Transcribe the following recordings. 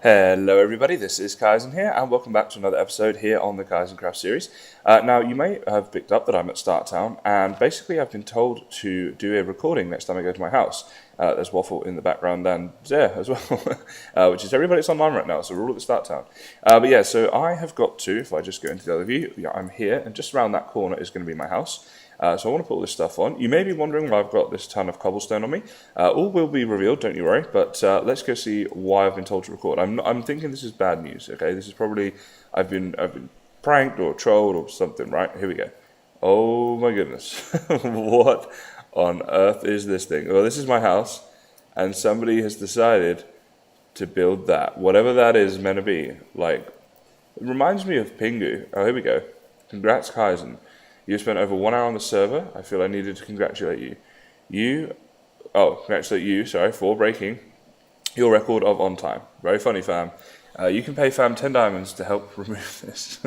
Hello everybody, this is Kysen here, and welcome back to another episode here on the KysenKraft series. Now, you may have picked up that I'm at Start Town, and basically I've been told to do a recording next time I go to my house. There's Waffle in the background and Zair as well, which is everybody that's online right now, so we're all at the Start Town. But yeah, so I have got to, if I just go into the other view, yeah, I'm here, and just around that corner is going to be my house. So I want to put all this stuff on. You may be wondering why I've got this ton of cobblestone on me. All will be revealed, don't you worry. But let's go see why I've been told to record. I'm thinking this is bad news. Okay, this is probably I've been pranked or trolled or something. Right, here we go. Oh my goodness, what on earth is this thing? Well, this is my house, and somebody has decided to build that. Whatever that is meant to be. Like, it reminds me of Pingu. Oh, here we go. Congrats, Kysen. You spent over 1 hour on the server. I feel I needed to congratulate you. Congratulate you, for breaking your record of on time. Very funny, fam. You can pay fam 10 diamonds to help remove this.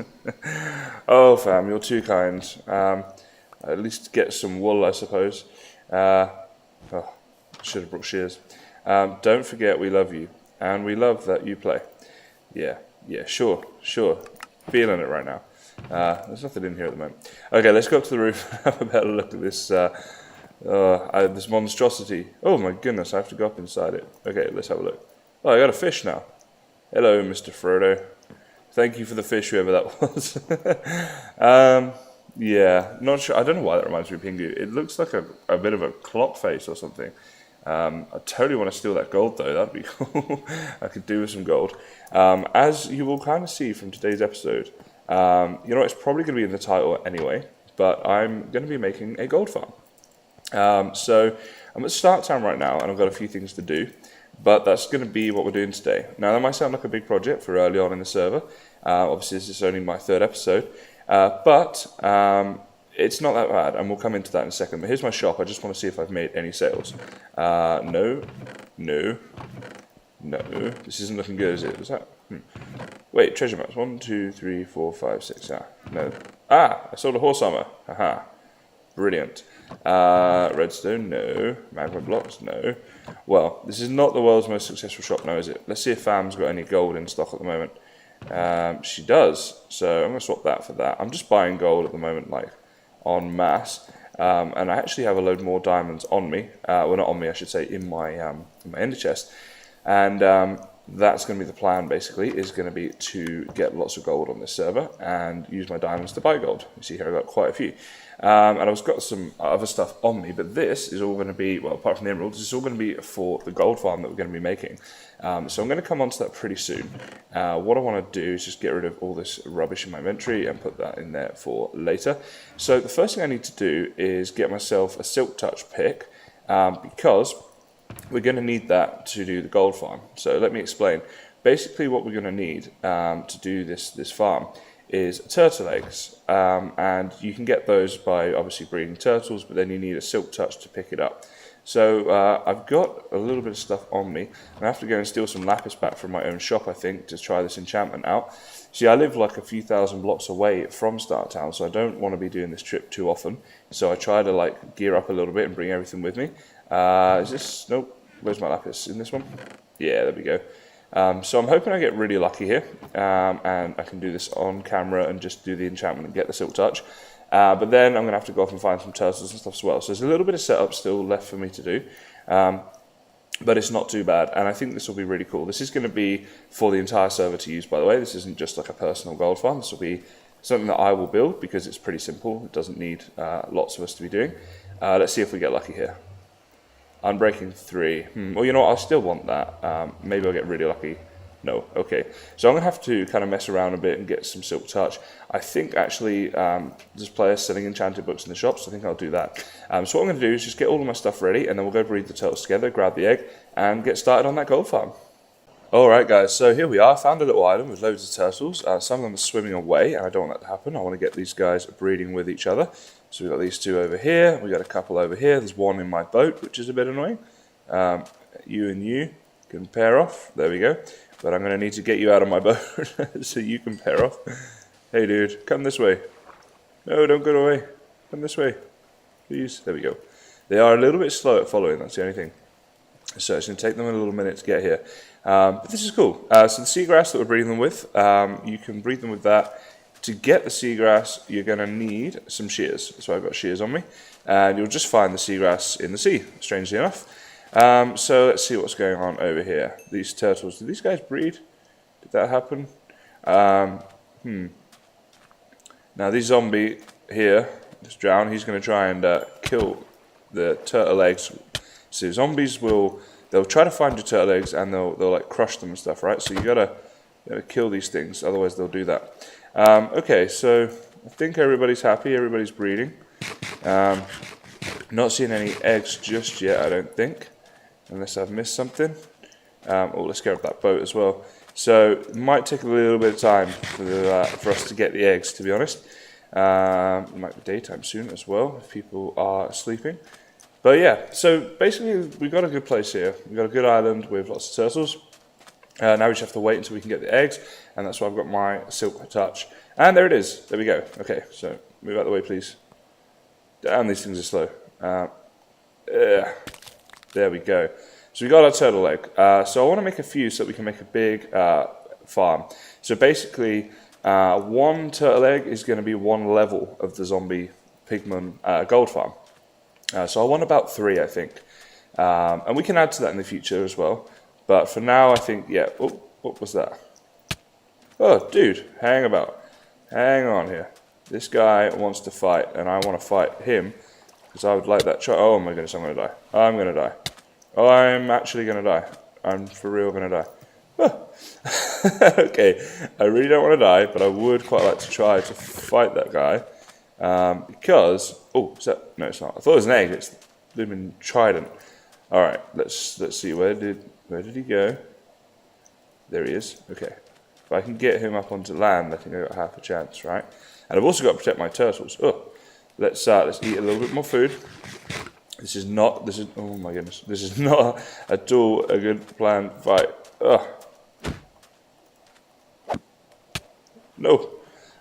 Oh, fam, you're too kind. At least get some wool, I suppose. Should have brought shears. Don't forget we love you, and we love that you play. Yeah, sure. Feeling it right now. There's nothing in here at the moment. Okay, let's go up to the roof and have a better look at this this monstrosity. Oh my goodness, I have to go up inside it. Okay, let's have a look. Oh, I got a fish now. Hello, Mr. Frodo. Thank you for the fish, whoever that was. Yeah, not sure. I don't know why that reminds me of Pingu. It looks like a bit of a clock face or something. I totally want to steal that gold though. That'd be cool. I could do with some gold. As you will kind of see from today's episode, it's probably going to be in the title anyway, but I'm going to be making a gold farm. So I'm at Start Town right now, and I've got a few things to do, but that's going to be what we're doing today. Now, that might sound like a big project for early on in the server. Obviously, this is only my third episode, but it's not that bad, and we'll come into that in a second. But here's my shop. I just want to see if I've made any sales. No. This isn't looking good, is it? Was that? Wait, treasure maps. 1, 2, 3, 4, 5, 6. No. I sold a horse armor. Haha. Brilliant. Redstone, no. Magma blocks, no. Well, this is not the world's most successful shop now, is it? Let's see if Fam's got any gold in stock at the moment. She does. So I'm going to swap that for that. I'm just buying gold at the moment, like, en masse. And I actually have a load more diamonds on me. Well, not on me, I should say, in my ender chest. And that's going to be the plan, basically, is going to be to get lots of gold on this server and use my diamonds to buy gold. You see here I've got quite a few. And I've got some other stuff on me, but this is all going to be, well, apart from the emeralds, this is all going to be for the gold farm that we're going to be making. So I'm going to come on to that pretty soon. What I want to do is just get rid of all this rubbish in my inventory and put that in there for later. So the first thing I need to do is get myself a silk touch pick, because we're going to need that to do the gold farm. So let me explain. Basically what we're going to need to do this farm is turtle eggs, and you can get those by obviously breeding turtles, but then you need a silk touch to pick it up. So I've got a little bit of stuff on me. I have to go and steal some lapis back from my own shop, I think, to try this enchantment out. See, I live like a few thousand blocks away from Start Town, so I don't want to be doing this trip too often. So I try to like gear up a little bit and bring everything with me. Is this? Nope. Where's my lapis? In this one? Yeah, there we go. So I'm hoping I get really lucky here, and I can do this on camera and just do the enchantment and get the silk touch. But then I'm going to have to go off and find some turtles and stuff as well. So there's a little bit of setup still left for me to do, but it's not too bad. And I think this will be really cool. This is going to be for the entire server to use, by the way. This isn't just like a personal gold farm. This will be something that I will build because it's pretty simple. It doesn't need lots of us to be doing. Let's see if we get lucky here. Unbreaking 3. Well, you know what? I still want that. Maybe I'll get really lucky. No. Okay. So I'm going to have to kind of mess around a bit and get some silk touch. I think actually there's players selling enchanted books in the shops, so I think I'll do that. So what I'm going to do is just get all of my stuff ready, and then we'll go breed the turtles together, grab the egg, and get started on that gold farm. Alright guys, so here we are. I found a little island with loads of turtles. Some of them are swimming away, and I don't want that to happen. I want to get these guys breeding with each other. So we've got these two over here, we've got a couple over here, there's one in my boat, which is a bit annoying. You and you can pair off, there we go. But I'm going to need to get you out of my boat so you can pair off. Hey dude, come this way. No, don't go away. Come this way, please. There we go. They are a little bit slow at following, that's the only thing. So it's going to take them a little minute to get here. But this is cool. So the seagrass that we're breeding them with, you can breed them with that. To get the seagrass, you're going to need some shears. So I've got shears on me. And you'll just find the seagrass in the sea, strangely enough. So let's see what's going on over here. These turtles, do these guys breed? Did that happen? Now this zombie here, just drown, he's going to try and kill the turtle eggs. So zombies they'll try to find your turtle eggs and they'll like crush them and stuff, right? So you gotta kill these things, otherwise they'll do that. Okay, so I think everybody's happy, everybody's breeding. Not seeing any eggs just yet, I don't think, unless I've missed something. Let's go up that boat as well. So it might take a little bit of time for us to get the eggs, to be honest. It might be daytime soon as well, if people are sleeping. But yeah, so basically we've got a good place here. We've got a good island with lots of turtles. Now we just have to wait until we can get the eggs, and that's why I've got my silk touch. And there it is. There we go. Okay, so move out of the way, please. Damn, these things are slow. There we go. So we got our turtle egg. So I want to make a few so that we can make a big farm. So basically, one turtle egg is going to be one level of the zombie pigmen gold farm. So I want about 3, I think. And we can add to that in the future as well. But for now, I think, yeah. Oh, what was that? Oh, dude, hang on here. This guy wants to fight, and I want to fight him because I would like that shot. Oh my goodness, I'm going to die. I'm going to die. Oh, I'm actually going to die. I'm for real going to die. Oh. Okay, I really don't want to die, but I would quite like to try to fight that guy. Because, oh, is that, no, it's not. I thought it was an egg. It's blooming trident. All right, let's see. Where did he go? There he is. Okay, if I can get him up onto land, I think I got half a chance, right? And I've also got to protect my turtles. Oh, let's eat a little bit more food. Oh my goodness, this is not at all a good plan fight. Ugh. No,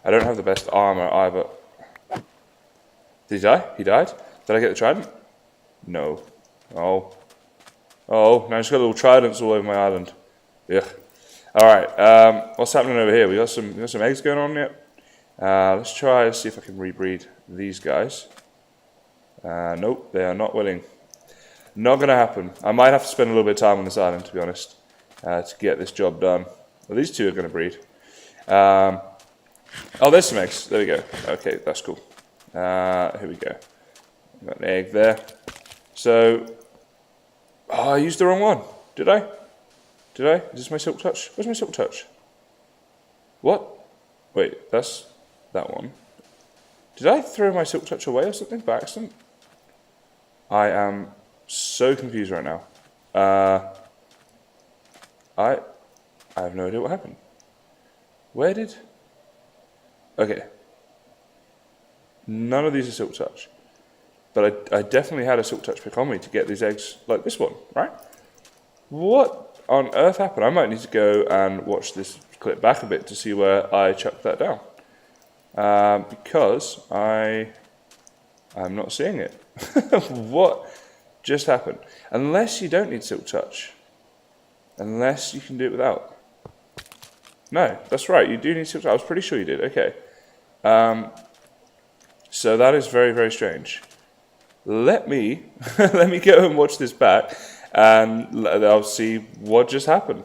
I don't have the best armor either. Did he die? He died? Did I get the trident? No. Oh, now I've just got little tridents all over my island. Yeah. All right. What's happening over here? We got some eggs going on yet. Let's try to see if I can rebreed these guys. Nope, they are not willing. Not going to happen. I might have to spend a little bit of time on this island, to be honest, to get this job done. Well, these two are going to breed. Oh, there's some eggs. There we go. Okay, that's cool. Here we go. Got an egg there. So, I used the wrong one. Did I? Is this my silk touch? Where's my silk touch? What? Wait, that's that one. Did I throw my silk touch away or something by accident? I am so confused right now. I have no idea what happened. Okay. None of these are silk touch. But I definitely had a silk touch pick on me to get these eggs like this one, right? What on earth happened? I might need to go and watch this clip back a bit to see where I chucked that down. Because I'm not seeing it. What just happened? Unless you don't need silk touch. Unless you can do it without. No, that's right, you do need silk touch. I was pretty sure you did, okay. So that is very, very strange. Let me go and watch this back and I'll see what just happened.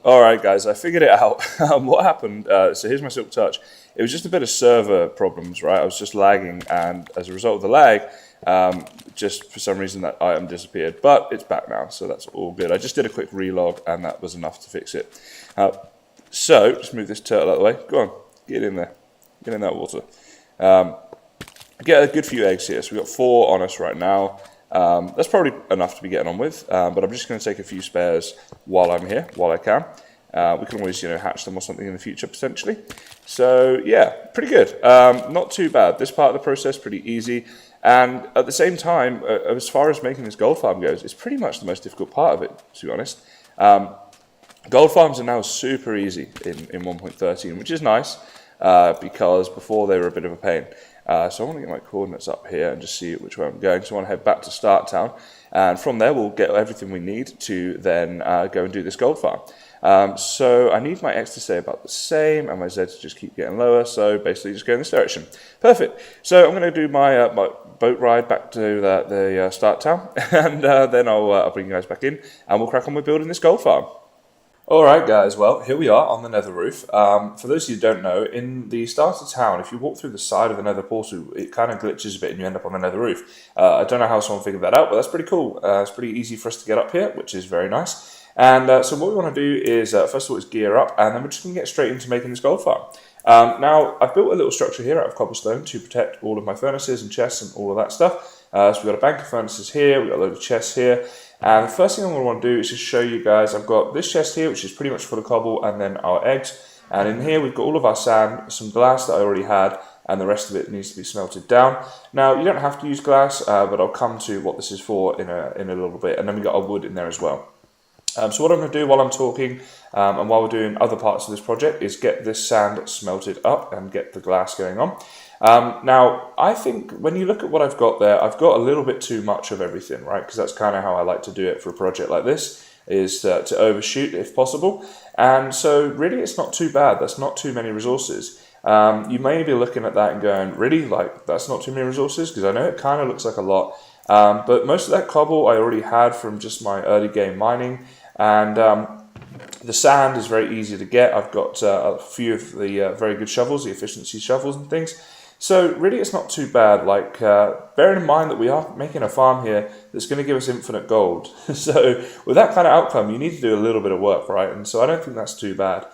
Alright guys, I figured it out. What happened, so here's my silk touch. It was just a bit of server problems, right? I was just lagging, and as a result of the lag, just for some reason that item disappeared. But it's back now, so that's all good. I just did a quick relog, and that was enough to fix it. So, just move this turtle out of the way. Go on, get in there. Get in that water. Get a good few eggs here. So we've got 4 on us right now. That's probably enough to be getting on with, but I'm just going to take a few spares while I'm here, while I can. We can always, hatch them or something in the future potentially. So yeah, pretty good. Not too bad. This part of the process pretty easy, and at the same time, as far as making this gold farm goes, it's pretty much the most difficult part of it, to be honest. Gold farms are now super easy in 1.13, which is nice because before they were a bit of a pain. So I want to get my coordinates up here and just see which way I'm going. So I want to head back to Start Town. And from there, we'll get everything we need to then go and do this gold farm. So I need my X to stay about the same and my Z to just keep getting lower. So basically just go in this direction. Perfect. So I'm going to do my, my boat ride back to the start town. And then I'll bring you guys back in and we'll crack on with building this gold farm. Alright guys, well here we are on the nether roof. For those of you who don't know, in the start of town, if you walk through the side of the nether portal, it kind of glitches a bit and you end up on the nether roof. I don't know how someone figured that out, but that's pretty cool. It's pretty easy for us to get up here, which is very nice. And so what we want to do is, first of all, is gear up, and then we're just going to get straight into making this gold farm. Now, I've built a little structure here out of cobblestone to protect all of my furnaces and chests and all of that stuff. So we've got a bank of furnaces here, we've got a load of chests here. And the first thing I'm going to want to do is just show you guys, I've got this chest here, which is pretty much full of cobble, and then our eggs. And in here we've got all of our sand, some glass that I already had, and the rest of it needs to be smelted down. Now, you don't have to use glass, but I'll come to what this is for in a little bit. And then we've got our wood in there as well. So what I'm going to do while I'm talking and while we're doing other parts of this project is get this sand smelted up and get the glass going on. Now, I think when you look at what I've got there, I've got a little bit too much of everything, right? Because that's kind of how I like to do it for a project like this, is to overshoot if possible. And so really it's not too bad. That's not too many resources. You may be looking at that and going, really? Like, that's not too many resources? Because I know it kind of looks like a lot. But most of that cobble I already had from just my early game mining. And the sand is very easy to get. I've got a few of the very good shovels, the efficiency shovels and things. So really it's not too bad. Like, bearing in mind that we are making a farm here that's going to give us infinite gold. So with that kind of outcome, you need to do a little bit of work, right? And so I don't think that's too bad.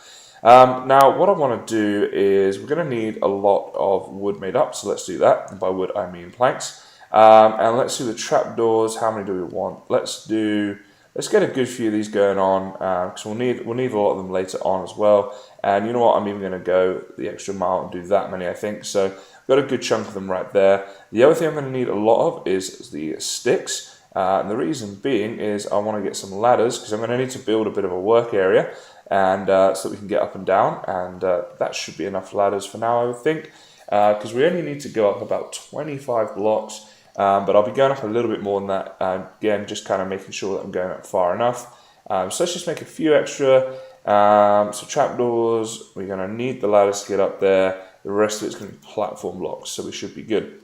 Now, what I want to do is we're going to need a lot of wood made up. So let's do that. And by wood, I mean planks. And let's do the trapdoors. How many do we want? Let's get a good few of these going on, because we'll need a lot of them later on as well. And you know what? I'm even going to go the extra mile and do that many, I think. So I've got a good chunk of them right there. The other thing I'm going to need a lot of is the sticks. And the reason being is I want to get some ladders, because I'm going to need to build a bit of a work area, and so that we can get up and down. And that should be enough ladders for now, I would think, because we only need to go up about 25 blocks. But I'll be going up a little bit more than that, again, just kind of making sure that I'm going up far enough. So let's just make a few extra. So trapdoors, we're going to need the ladders to get up there. The rest of it's going to be platform blocks, so we should be good.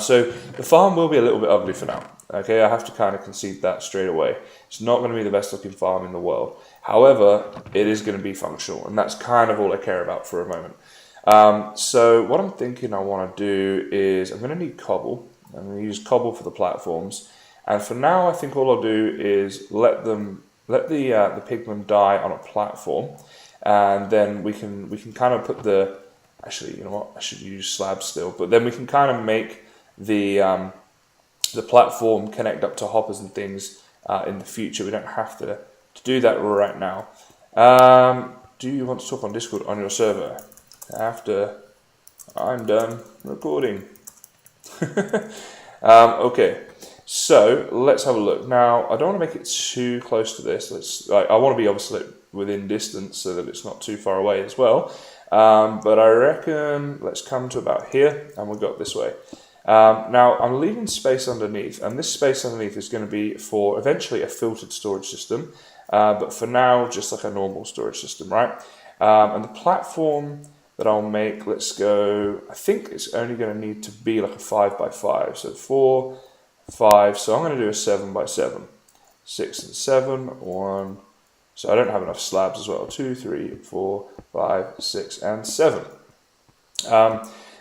So the farm will be a little bit ugly for now. Okay, I have to kind of concede that straight away. It's not going to be the best looking farm in the world. However, it is going to be functional, and that's kind of all I care about for a moment. So what I'm thinking I want to do is I'm going to need cobble. I'm going to use cobble for the platforms, and for now I think all I'll do is let the pigmen die on a platform, and then we can kind of put the, actually, you know what, I should use slabs still, but then we can kind of make the platform connect up to hoppers and things in the future. We don't have to do that right now. Do you want to talk on Discord on your server after I'm done recording? Okay, so let's have a look. Now, I don't want to make it too close to this. I want to be obviously within distance so that it's not too far away as well. But I reckon let's come to about here, and we'll go up this way. Now, I'm leaving space underneath, and this space underneath is going to be for eventually a filtered storage system. But for now, just like a normal storage system, right? And the platform that I'll make, let's go, I think it's only going to need to be like a 5x5, so 4, 5, so I'm going to do a 7x7, 6 and 7, 1, so I don't have enough slabs as well, 2, 3, 4, 5, 6 and 7.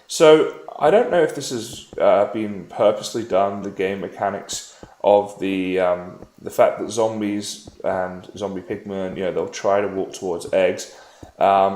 So I don't know if this has been purposely done, the game mechanics of the fact that zombies and zombie pigmen, you know, they'll try to walk towards eggs,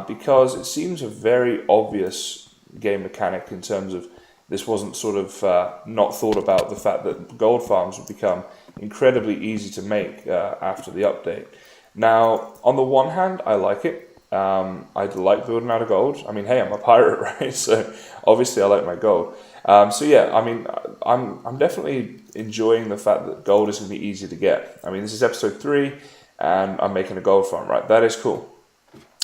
because it seems a very obvious game mechanic in terms of this wasn't sort of not thought about the fact that gold farms would become incredibly easy to make after the update. Now, on the one hand, I like it. I like building out of gold. I mean, hey, I'm a pirate, right? So obviously I like my gold. So yeah, I mean, I'm definitely enjoying the fact that gold is going to be easy to get. I mean, this is episode 3 and I'm making a gold farm, right? That is cool.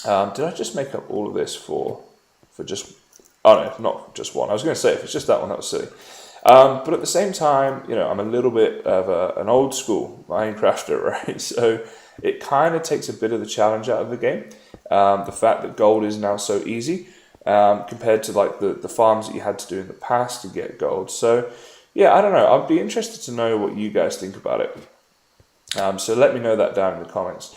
Did I just make up all of this for just, oh no, not just one. I was going to say, if it's just that one, that was silly. But at the same time, you know, I'm a little bit of an old school Minecrafter, right? So it kind of takes a bit of the challenge out of the game. The fact that gold is now so easy compared to like the farms that you had to do in the past to get gold. So yeah, I don't know. I'd be interested to know what you guys think about it. So let me know that down in the comments.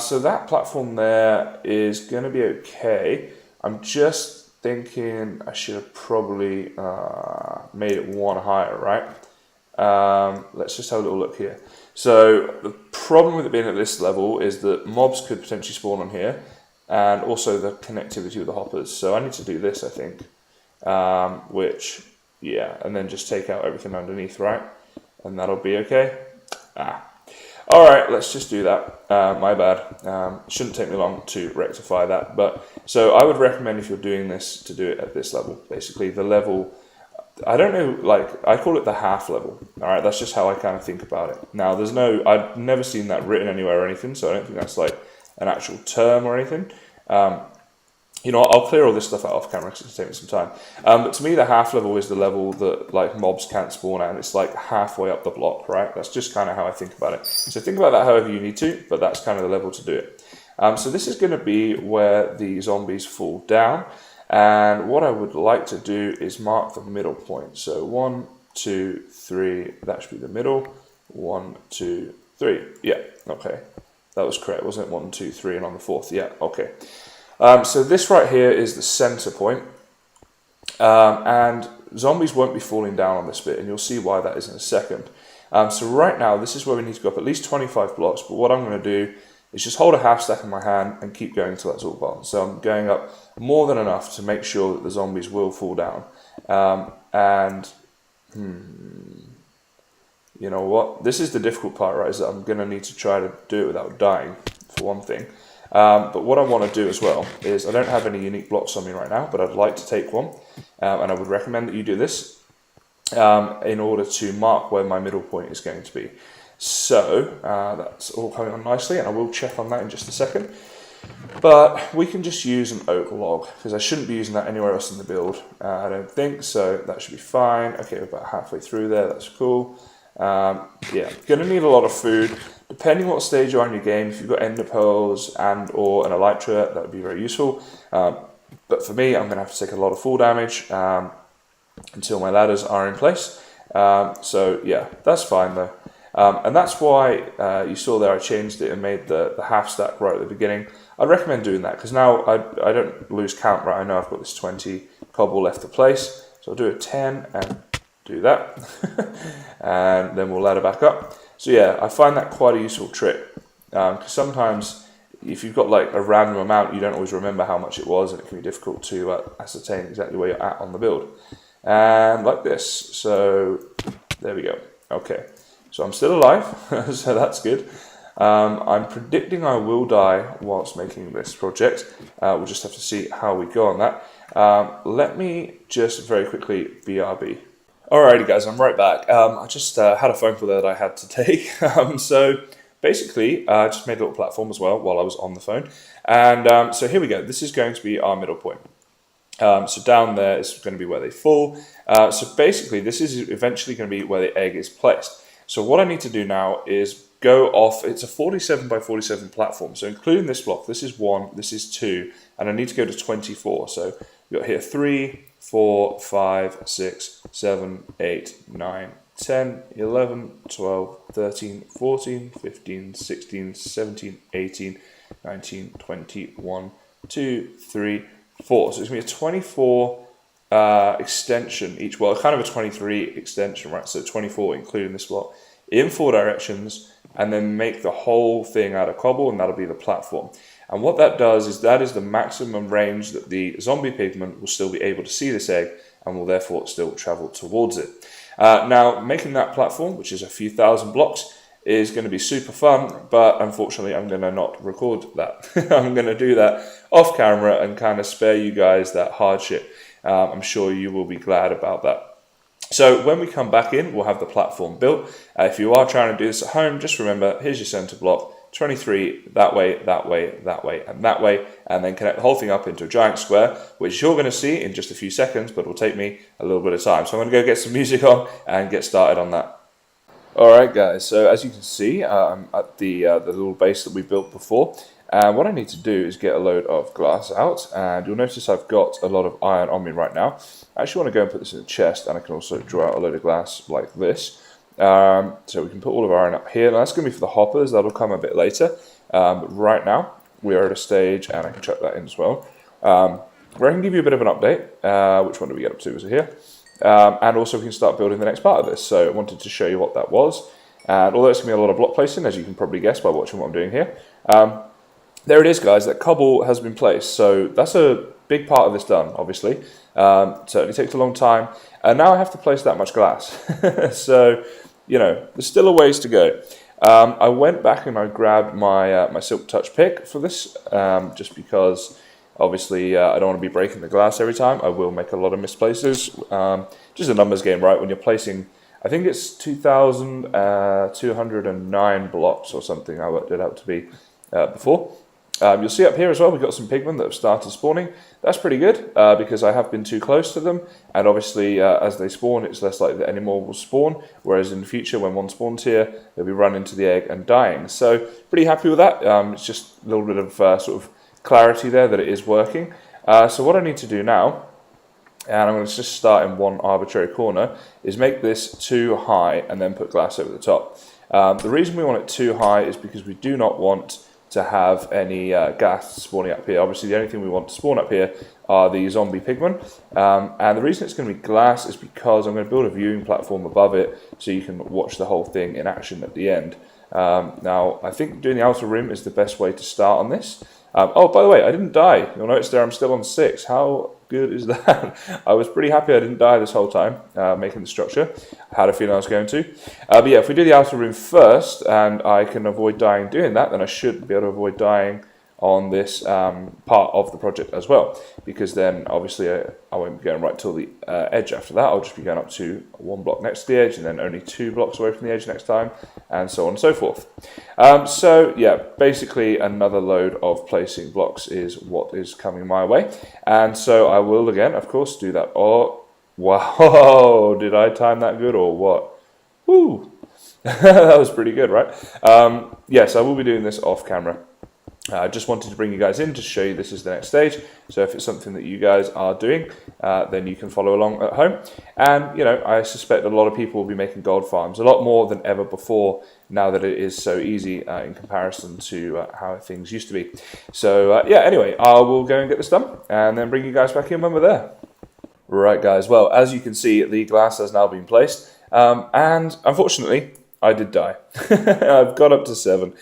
So that platform there is going to be okay. I'm just thinking I should have probably made it one higher, right? Let's just have a little look here. So the problem with it being at this level is that mobs could potentially spawn on here, and also the connectivity with the hoppers. So I need to do this, I think, which, yeah, and then just take out everything underneath, right? And that'll be okay. All right, let's just do that. My bad. Shouldn't take me long to rectify that. But so I would recommend, if you're doing this, to do it at this level. Basically, the level, I don't know, like I call it the half level. All right, that's just how I kind of think about it. Now, I've never seen that written anywhere or anything, so I don't think that's like an actual term or anything. You know, I'll clear all this stuff out off camera because it's going to take me some time. But to me, the half level is the level that like mobs can't spawn at, and it's like halfway up the block, right? That's just kind of how I think about it. So think about that however you need to, but that's kind of the level to do it. So this is going to be where the zombies fall down, and what I would like to do is mark the middle point. So 1, 2, 3, that should be the middle. 1, 2, 3. Yeah, okay. That was correct, wasn't it? 1, 2, 3, and on the fourth. Yeah, okay. So this right here is the center point, and zombies won't be falling down on this bit, and you'll see why that is in a second. So right now, this is where we need to go up at least 25 blocks, but what I'm going to do is just hold a half stack in my hand and keep going till that's all gone. So I'm going up more than enough to make sure that the zombies will fall down. You know what? This is the difficult part, right, is that I'm going to need to try to do it without dying, for one thing. But what I want to do as well is, I don't have any unique blocks on me right now, but I'd like to take one, and I would recommend that you do this in order to mark where my middle point is going to be. So that's all coming on nicely, and I will check on that in just a second. But we can just use an oak log, because I shouldn't be using that anywhere else in the build, I don't think, so that should be fine. Okay, we're about halfway through there, that's cool. Yeah, going to need a lot of food. Depending what stage you're on in your game, if you've got ender pearls and or an elytra, that would be very useful. But for me, I'm going to have to take a lot of fall damage until my ladders are in place. So yeah, that's fine though. And that's why you saw there I changed it and made the half stack right at the beginning. I'd recommend doing that, because now I don't lose count, right? I know I've got this 20 cobble left to place. So I'll do a 10 and do that. And then we'll ladder back up. So yeah, I find that quite a useful trick, because sometimes if you've got like a random amount, you don't always remember how much it was, and it can be difficult to ascertain exactly where you're at on the build. And like this, so there we go. Okay, so I'm still alive, so that's good. I'm predicting I will die whilst making this project. We'll just have to see how we go on that. Let me just very quickly BRB. Alrighty guys, I'm right back. I just had a phone call there that I had to take. So basically, I just made a little platform as well while I was on the phone. And so here we go. This is going to be our middle point. So down there is going to be where they fall. So basically, this is eventually going to be where the egg is placed. So what I need to do now is go off. It's a 47 by 47 platform. So including this block, this is 1, this is 2, and I need to go to 24. So we've got here 3, 4, 5, 6, 7, 8, 9, 10, 11, 12, 13, 14, 15, 16, 17, 18, 19, 20, 1, 2, 3, 4. So it's going to be a 24 extension each. Well, kind of a 23 extension, right? So 24 including this block in 4 directions, and then make the whole thing out of cobble, and that'll be the platform. And what that does is that is the maximum range that the zombie pigment will still be able to see this egg, and will therefore still travel towards it. Now, making that platform, which is a few thousand blocks, is going to be super fun, but unfortunately I'm going to not record that. I'm going to do that off camera and kind of spare you guys that hardship. I'm sure you will be glad about that. So when we come back in, we'll have the platform built. If you are trying to do this at home, just remember, here's your center block, 23 that way, that way, that way, and that way, and then connect the whole thing up into a giant square, which you're going to see in just a few seconds, but will take me a little bit of time. So I'm going to go get some music on and get started on that. Alright guys, so as you can see, I'm at the little base that we built before, and what I need to do is get a load of glass out, and you'll notice I've got a lot of iron on me right now. I actually want to go and put this in a chest, and I can also draw out a load of glass like this. So we can put all of our iron up here. Now that's going to be for the hoppers, that'll come a bit later, but right now we are at a stage, and I can chuck that in as well, where I can give you a bit of an update. Which one do we get up to? Is it here? And also we can start building the next part of this. So I wanted to show you what that was. And although it's going to be a lot of block placing, as you can probably guess by watching what I'm doing here, there it is guys, that cobble has been placed. So that's a big part of this done, obviously. Certainly takes a long time. And now I have to place that much glass. So, you know, there's still a ways to go. I went back and I grabbed my, my Silk Touch pick for this, just because obviously I don't want to be breaking the glass every time. I will make a lot of misplaces. Just a numbers game, right? When you're placing, I think it's 2,209 blocks or something I worked it out to be before. You'll see up here as well, we've got some pigmen that have started spawning. That's pretty good because I have been too close to them, and obviously as they spawn, it's less likely that any more will spawn, whereas in the future when one spawns here, they'll be running into the egg and dying. So pretty happy with that. It's just a little bit of sort of clarity there that it is working. So what I need to do now, and I'm going to just start in one arbitrary corner, is make this too high and then put glass over the top. The reason we want it too high is because we do not want to have any gas spawning up here. Obviously the only thing we want to spawn up here are the zombie pigmen, and the reason it's going to be glass is because I'm going to build a viewing platform above it so you can watch the whole thing in action at the end. Now I think doing the outer rim is the best way to start on this. Oh, by the way, I didn't die. You'll notice there I'm still on 6. How good is that? I was pretty happy I didn't die this whole time making the structure. I had a feeling I was going to. But yeah, if we do the outer room first and I can avoid dying doing that, then I should be able to avoid dying on this part of the project as well, because then obviously I won't be going right till the edge after that. I'll just be going up to 1 block next to the edge and then only 2 blocks away from the edge next time, and so on and so forth. So yeah, basically another load of placing blocks is what is coming my way, and so I will again of course do that. Oh wow, did I time that good or what? Woo. That was pretty good, right? Yes, I will be doing this off camera. I just wanted to bring you guys in to show you this is the next stage. So if it's something that you guys are doing, then you can follow along at home. And, you know, I suspect a lot of people will be making gold farms, a lot more than ever before, now that it is so easy in comparison to how things used to be. So, yeah, anyway, I will go and get this done and then bring you guys back in when we're there. Right, guys. Well, as you can see, the glass has now been placed. And unfortunately, I did die. I've got up to 7.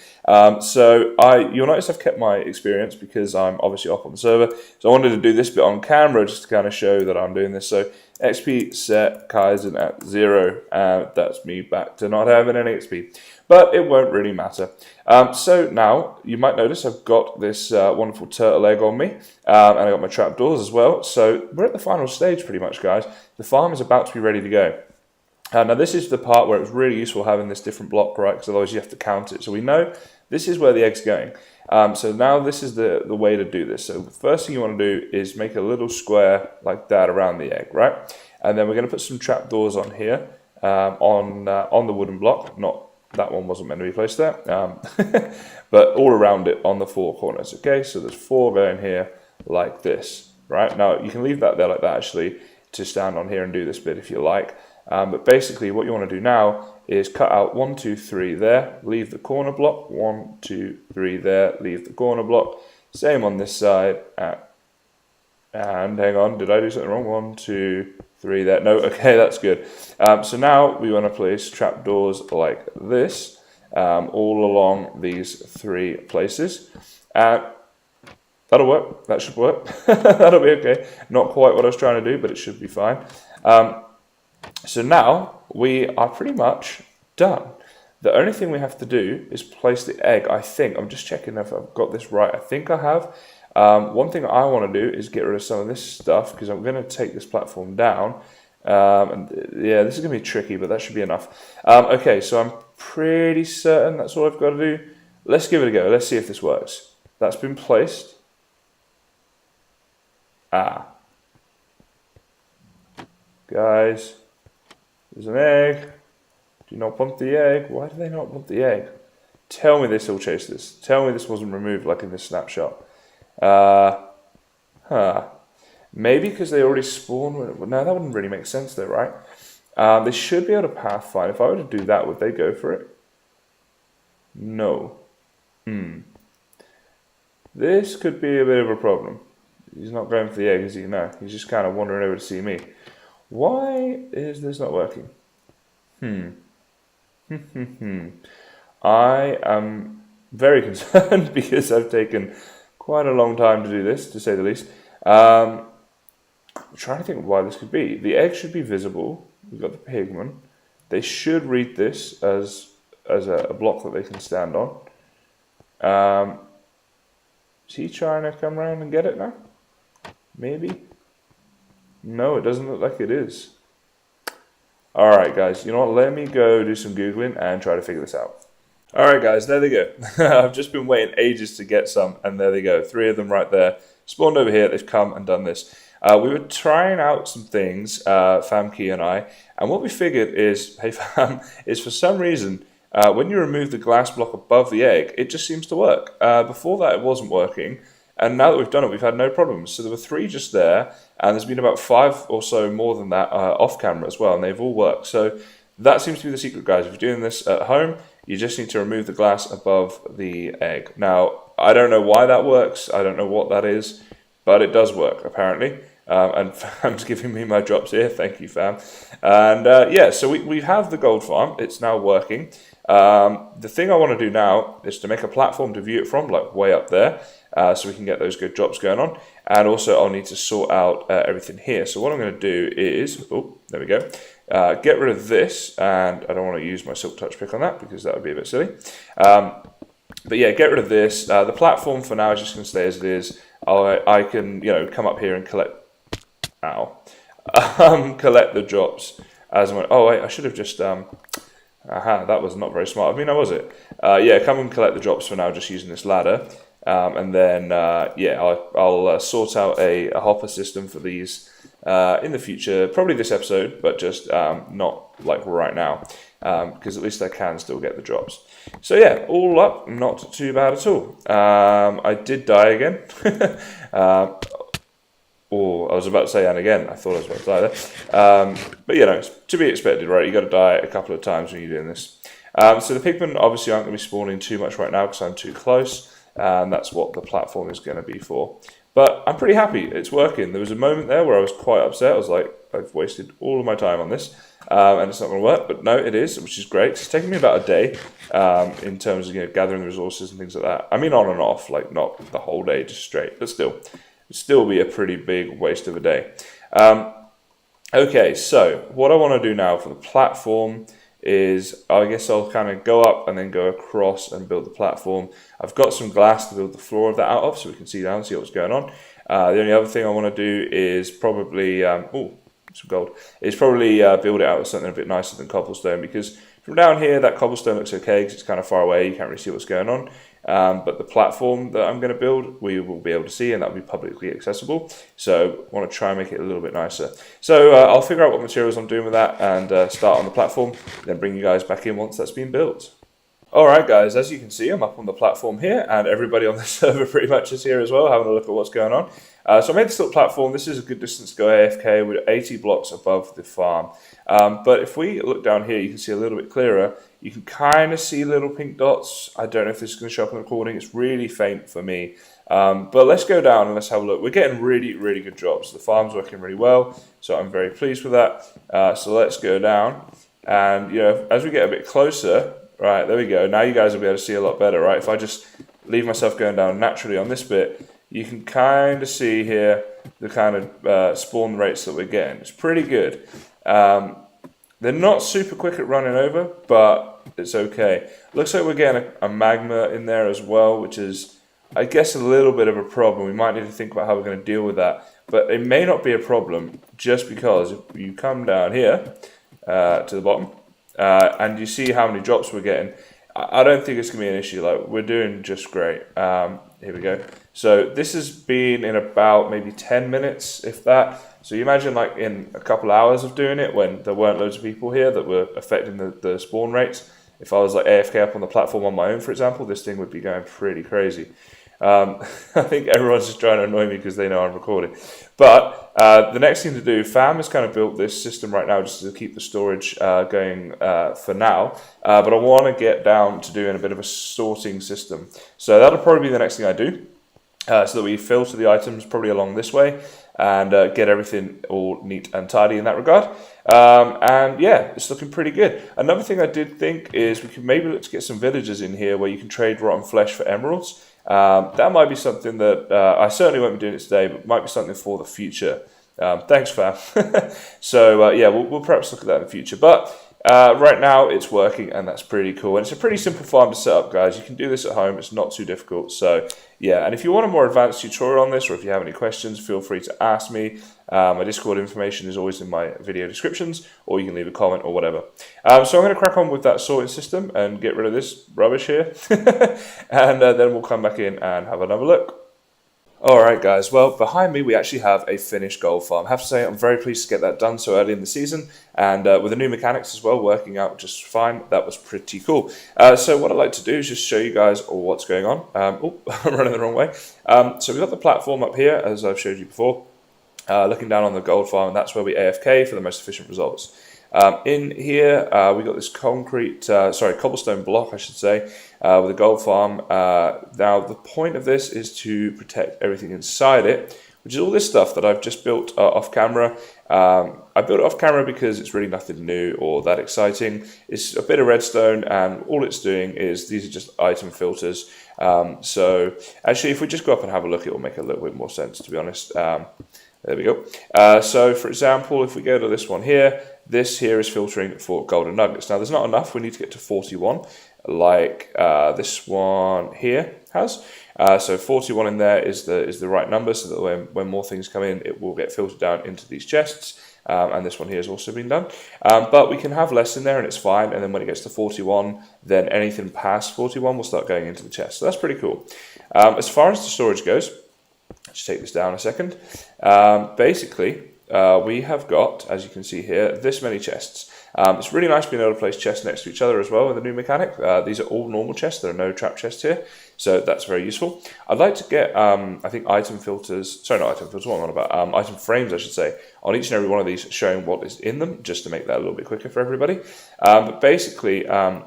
So you'll notice I've kept my experience because I'm obviously up on the server. So I wanted to do this bit on camera just to kind of show that I'm doing this. So XP set Kysen at 0. That's me back to not having any XP. But it won't really matter. So now you might notice I've got this wonderful turtle egg on me. And I got my trapdoors as well. So we're at the final stage pretty much, guys. The farm is about to be ready to go. Now this is the part where it's really useful having this different block, right? Because otherwise you have to count it. So we know this is where the egg's going. So now this is the way to do this. So the first thing you want to do is make a little square like that around the egg, right? And then we're going to put some trapdoors on here on the wooden block. Not that one wasn't meant to be placed there, but all around it on the 4 corners. Okay, so there's 4 going here like this, right? Now you can leave that there like that actually to stand on here and do this bit if you like. But basically what you want to do now is cut out 1, 2, 3 there, leave the corner block, 1, 2, 3 there, leave the corner block, same on this side, and hang on, did I do something wrong? 1, 2, 3 there, no, okay, that's good. So now we want to place trapdoors like this, all along these 3 places. That'll work, that should work, that'll be okay. Not quite what I was trying to do, but it should be fine. So now we are pretty much done. The only thing we have to do is place the egg. I think, I'm just checking if I've got this right. I think I have. One thing I want to do is get rid of some of this stuff because I'm going to take this platform down. And yeah, this is going to be tricky, but that should be enough. Okay, so I'm pretty certain that's all I've got to do. Let's give it a go. Let's see if this works. That's been placed. Ah. Guys, there's an egg. Do you not want the egg? Why do they not want the egg? Tell me they still chase this. Tell me this wasn't removed like in this snapshot. Maybe because they already spawned. No, that wouldn't really make sense though, right? They should be able to pathfind. If I were to do that, would they go for it? No. This could be a bit of a problem. He's not going for the egg, is he? No, he's just kind of wandering over to see me. Why is this not working? I am very concerned because I've taken quite a long time to do this, to say the least. I'm trying to think why this could be. The egg should be visible. We've got the pigmen. They should read this as a block that they can stand on. Is he trying to come around and get it now? Maybe? No, it doesn't look like it is. Alright guys, you know what, let me go do some Googling and try to figure this out. Alright guys, there they go. I've just been waiting ages to get some, and there they go. 3 of them right there. Spawned over here, they've come and done this. We were trying out some things, Famke and I, and what we figured is, hey fam, is for some reason, when you remove the glass block above the egg, it just seems to work. Before that it wasn't working, and now that we've done it, we've had no problems. So there were 3 just there, and there's been about 5 or so more than that off camera as well, and they've all worked. So that seems to be the secret, guys. If you're doing this at home, you just need to remove the glass above the egg. Now, I don't know why that works. I don't know what that is, but it does work, apparently. And Fam's giving me my drops here. Thank you, Fam. And yeah, so we have the gold farm. It's now working. The thing I want to do now is to make a platform to view it from, like way up there, so we can get those good drops going on. And also I'll need to sort out everything here. So what I'm going to do is, oh, there we go, get rid of this, and I don't want to use my silk touch pick on that because that would be a bit silly. But yeah, get rid of this. The platform for now is just going to stay as it is. I can, you know, come up here and collect, collect the drops as I. Oh wait, I should have just that was not very smart of me, now was it? Yeah, come and collect the drops for now, just using this ladder, and then yeah, I'll sort out a hopper system for these in the future, probably this episode, but just not like right now, because at least I can still get the drops. So yeah, all up, not too bad at all. I did die again. Oh, I was about to say and again. I thought I was about to die there. But you know, it's to be expected, right? You got to die a couple of times when you're doing this. So the pigmen obviously aren't going to be spawning too much right now because I'm too close. And that's what the platform is going to be for. But I'm pretty happy. It's working. There was a moment there where I was quite upset. I was like, I've wasted all of my time on this. And it's not going to work. But no, it is, which is great. It's taken me about a day in terms of, you know, gathering the resources and things like that. I mean, on and off, like not the whole day just straight, but still be a pretty big waste of a day. Okay, so what I want to do now for the platform is, I guess I'll kind of go up and then go across and build the platform. I've got some glass to build the floor of that out of so we can see down and see what's going on. The only other thing I want to do is probably, some gold, is probably build it out with something a bit nicer than cobblestone, because from down here that cobblestone looks okay because it's kind of far away, you can't really see what's going on. But the platform that I'm going to build, we will be able to see, and that'll be publicly accessible. So I want to try and make it a little bit nicer. So I'll figure out what materials I'm doing with that and start on the platform, then bring you guys back in once that's been built. Alright guys, as you can see, I'm up on the platform here, and everybody on the server pretty much is here as well, having a look at what's going on. So I made this little platform. This is a good distance to go AFK. We're 80 blocks above the farm. But if we look down here, you can see a little bit clearer. You can kind of see little pink dots. I don't know if this is going to show up in the recording. It's really faint for me. But let's go down and let's have a look. We're getting really, really good drops. The farm's working really well, so I'm very pleased with that. So let's go down. And, you know, as we get a bit closer, right, there we go. Now you guys will be able to see a lot better, right? If I just leave myself going down naturally on this bit, you can kind of see here the kind of spawn rates that we're getting. It's pretty good. They're not super quick at running over, but it's okay. Looks like we're getting a magma in there as well, which is, I guess, a little bit of a problem. We might need to think about how we're going to deal with that. But it may not be a problem just because if you come down here to the bottom and you see how many drops we're getting, I don't think it's going to be an issue. Like, we're doing just great. Here we go. So this has been in about maybe 10 minutes, if that. So you imagine like in a couple hours of doing it when there weren't loads of people here that were affecting the spawn rates. If I was like AFK up on the platform on my own, for example, this thing would be going pretty crazy. I think everyone's just trying to annoy me because they know I'm recording. But the next thing to do, Fam has kind of built this system right now just to keep the storage going for now. But I want to get down to doing a bit of a sorting system. So that'll probably be the next thing I do. So that we filter the items probably along this way and get everything all neat and tidy in that regard. And yeah, it's looking pretty good. Another thing I did think is we could maybe look to get some villagers in here where you can trade rotten flesh for emeralds. That might be something that I certainly won't be doing it today, but might be something for the future. Thanks, fam. So yeah, we'll perhaps look at that in the future. But right now it's working, and that's pretty cool. And it's a pretty simple farm to set up, guys. You can do this at home. It's not too difficult. So yeah, and if you want a more advanced tutorial on this, or if you have any questions, feel free to ask me. My Discord information is always in my video descriptions, or you can leave a comment or whatever. So I'm going to crack on with that sorting system and get rid of this rubbish here. And then we'll come back in and have another look. Alright guys, well behind me we actually have a finished gold farm. I have to say I'm very pleased to get that done so early in the season, and with the new mechanics as well working out just fine. That was pretty cool. So what I'd like to do is just show you guys what's going on. Oh, I'm running the wrong way. So we've got the platform up here as I've showed you before, looking down on the gold farm, and that's where we AFK for the most efficient results. In here, we got this cobblestone block, I should say, with a gold farm. Now, the point of this is to protect everything inside it, which is all this stuff that I've just built off camera. I built it off camera because it's really nothing new or that exciting. It's a bit of redstone, and all it's doing is these are just item filters. So actually, if we just go up and have a look, it will make a little bit more sense, to be honest. There we go. So for example, if we go to this one here, this here is filtering for golden nuggets. Now there's not enough, we need to get to 41, like this one here has. So 41 in there is the right number, so that when more things come in, it will get filtered down into these chests. And this one here has also been done. But we can have less in there and it's fine, and then when it gets to 41, then anything past 41 will start going into the chest. So that's pretty cool. As far as the storage goes, let's take this down a second. Basically, we have got, as you can see here, this many chests. It's really nice being able to place chests next to each other as well with the new mechanic. These are all normal chests. There are no trap chests here, so that's very useful. I'd like to get, I think, item filters, sorry, not item filters, what am I on about? Item frames, I should say, on each and every one of these showing what is in them, just to make that a little bit quicker for everybody. But basically, I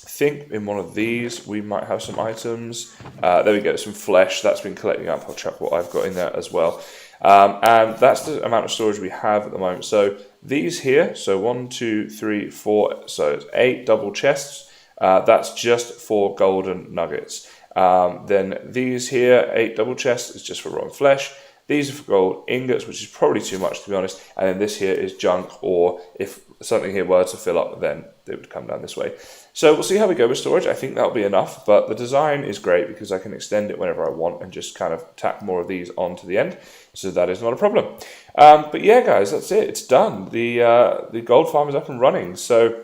think in one of these we might have some items. There we go, some flesh that's been collecting up. I'll check what I've got in there as well. And that's the amount of storage we have at the moment. So these here, so 1, 2, 3, 4, so it's 8 double chests. That's just for golden nuggets. Then these here, 8 double chests, is just for rotten flesh. These are for gold ingots, which is probably too much, to be honest. And then this here is junk, or if something here were to fill up, then they would come down this way. So we'll see how we go with storage. I think that'll be enough, but the design is great because I can extend it whenever I want and just kind of tack more of these onto the end. So that is not a problem. But yeah, guys, that's it. It's done. The gold farm is up and running. So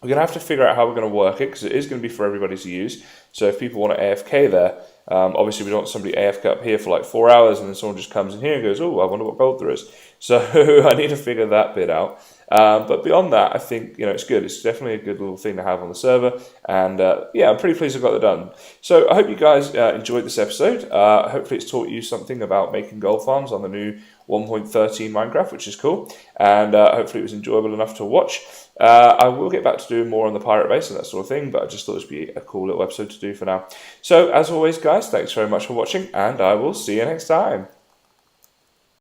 we're going to have to figure out how we're going to work it, because it is going to be for everybody to use. So if people want to AFK there, obviously we don't want somebody AFK up here for like 4 hours and then someone just comes in here and goes, oh, I wonder what gold there is. So I need to figure that bit out. But beyond that, I think, it's good. It's definitely a good little thing to have on the server. And yeah, I'm pretty pleased I got it done. So I hope you guys enjoyed this episode. Hopefully it's taught you something about making gold farms on the new 1.13 Minecraft, which is cool. And hopefully it was enjoyable enough to watch. I will get back to doing more on the pirate base and that sort of thing, but I just thought this would be a cool little episode to do for now. So as always, guys, thanks very much for watching, and I will see you next time.